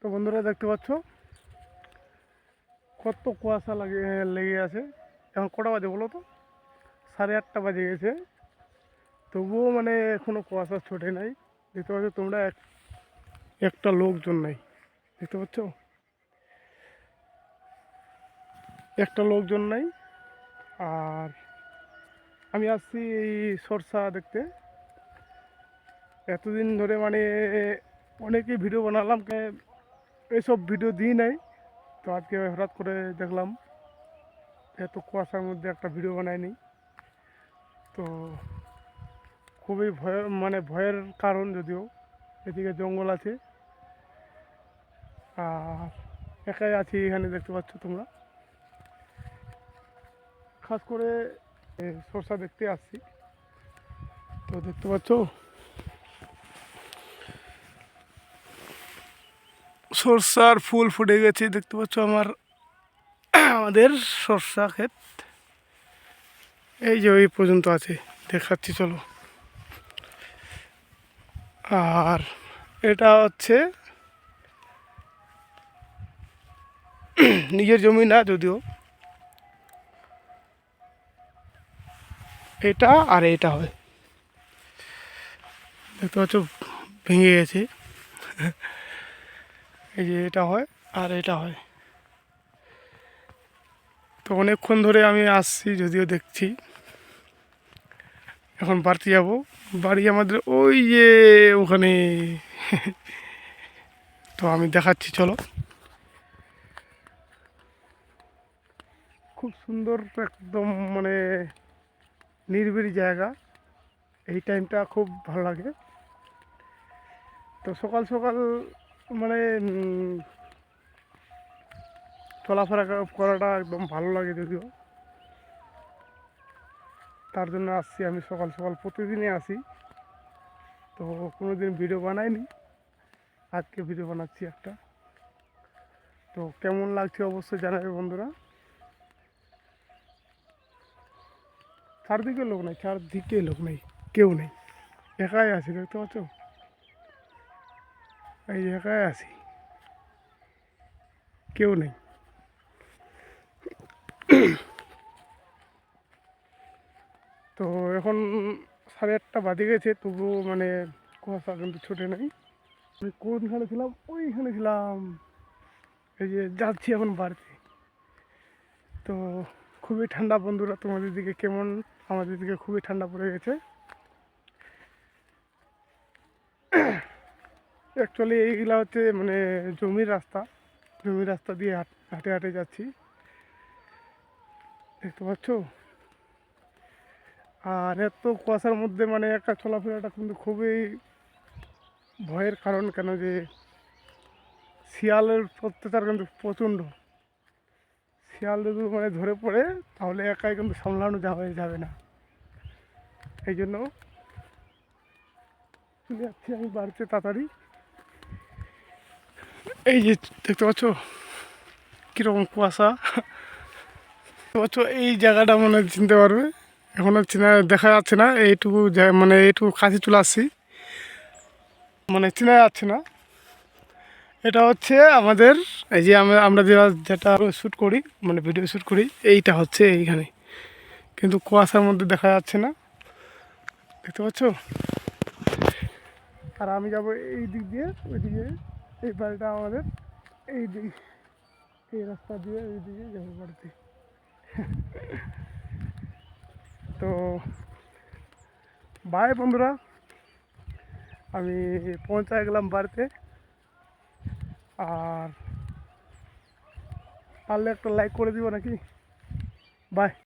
তো বন্ধুরা দেখতে পাচ্ছ কত কুয়াশা লেগে আছে। এখন কটা বাজে বলো তো? 8:30 বাজে গেছে, তবুও মানে এখনো কুয়াশা ছোটে নাই। দেখতে পাচ্ছ তোমরা, একটা লোকজন নাই। দেখতে পাচ্ছ একটা লোকজন নাই। আর আমি আসছি এই সরষা দেখতে। এতদিন ধরে মানে অনেকেই ভিডিও বানালাম, এইসব ভিডিও দিই নাই। তো আজকে হঠাৎ করে দেখলাম এত কুয়াশার মধ্যে একটা ভিডিও বানায়নি। তো খুবই ভয়ের কারণ, যদিও এদিকে জঙ্গল আছে আর একাই আছি এখানে। দেখতে পাচ্ছ তোমরা, খাস করে সরষা দেখতে আসছি। তো দেখতে পাচ্ছ সরষার ফুল ফুটে গেছে। দেখতে পাচ্ছ আমাদের সরষা ক্ষেত এই যে ওই পর্যন্ত আছে, দেখাচ্ছি চলো। আর এটা হচ্ছে নিজের জমি না, যদিও এটা আর এটা হয়। দেখতে পাচ্ছ ভেঙে গেছে। এই যে এটা হয় আর এটা হয়। তো অনেকক্ষণ ধরে আমি আসছি, যদিও দেখছি। এখন বাড়তে যাব, বাড়ি আমাদের ওই যে ওখানে। তো আমি দেখাচ্ছি চলো। খুব সুন্দর একদম, মানে নিরিবিলি জায়গা। এই টাইমটা খুব ভালো লাগে। তো সকাল সকাল মানে চলাফেরা করাটা একদম ভালো লাগে। যদিও তার জন্য আসছি আমি সকাল সকাল, প্রতিদিনই আসি। তো কোনো দিন ভিডিও বানাইনি, আজকে ভিডিও বানাচ্ছি একটা। তো কেমন লাগছে অবশ্যই জানাবে বন্ধুরা। চারদিকে লোক নেই, চারদিকে লোক নেই, কেউ নেই, একাই আছি। দেখতে পাচ্ছ এই একাই আছি, কেউ নেই। তো এখন 8:30 বাজে গেছে, তবুও মানে কুয়াশা কিন্তু ছুটে নেই। আমি কোনখানে ছিলাম? ওইখানে ছিলাম। এই যে যাচ্ছি এখন বাড়িতে। তো খুবই ঠান্ডা বন্ধুরা। তোমাদের দিকে কেমন? আমাদের দিকে খুবই ঠান্ডা পড়ে গেছে। অ্যাকচুয়ালি এইগুলা হচ্ছে মানে জমির রাস্তা, জমির রাস্তা দিয়ে হাঁটে হাঁটে যাচ্ছি। দেখতে পাচ্ছ? আর এত কুয়াশার মধ্যে মানে একটা চলাফেরাটা কিন্তু খুবই ভয়ের কারণ। কেন যে শিয়ালের অত্যাচার কিন্তু প্রচণ্ড। শিয়াল যদি মানে ধরে পড়ে, তাহলে একাই কিন্তু সামলানো যাবে না। এই জন্য চলে যাচ্ছি আমি বাড়িতে তাড়াতাড়ি। এই যে দেখতে পাচ্ছ কীরকম কুয়াশা। দেখতে পাচ্ছ এই জায়গাটা মনে হয় চিনতে পারবে। এখন আর দেখা যাচ্ছে না, এইটুকু মানে এইটুকু কাছে চলে আসছি, মানে চেনা যাচ্ছে না। এটা হচ্ছে আমাদের এই যে আমরা যেটা শ্যুট করি, মানে ভিডিও শ্যুট করি, এইটা হচ্ছে এইখানে। কিন্তু কুয়াশার মধ্যে দেখা যাচ্ছে না। দেখতে পাচ্ছ? আর আমি যাব এই দিক দিয়ে, ওইদিকে। এই বাড়িটা আমাদের এই দিক, এই রাস্তা দিয়ে এই দিকে যাবো বাড়িতে। তো বাই বন্ধুরা, আমি পৌঁছায় গেলাম বাড়িতে। আর পারলে একটা লাইক করে দিব নাকি? বাই।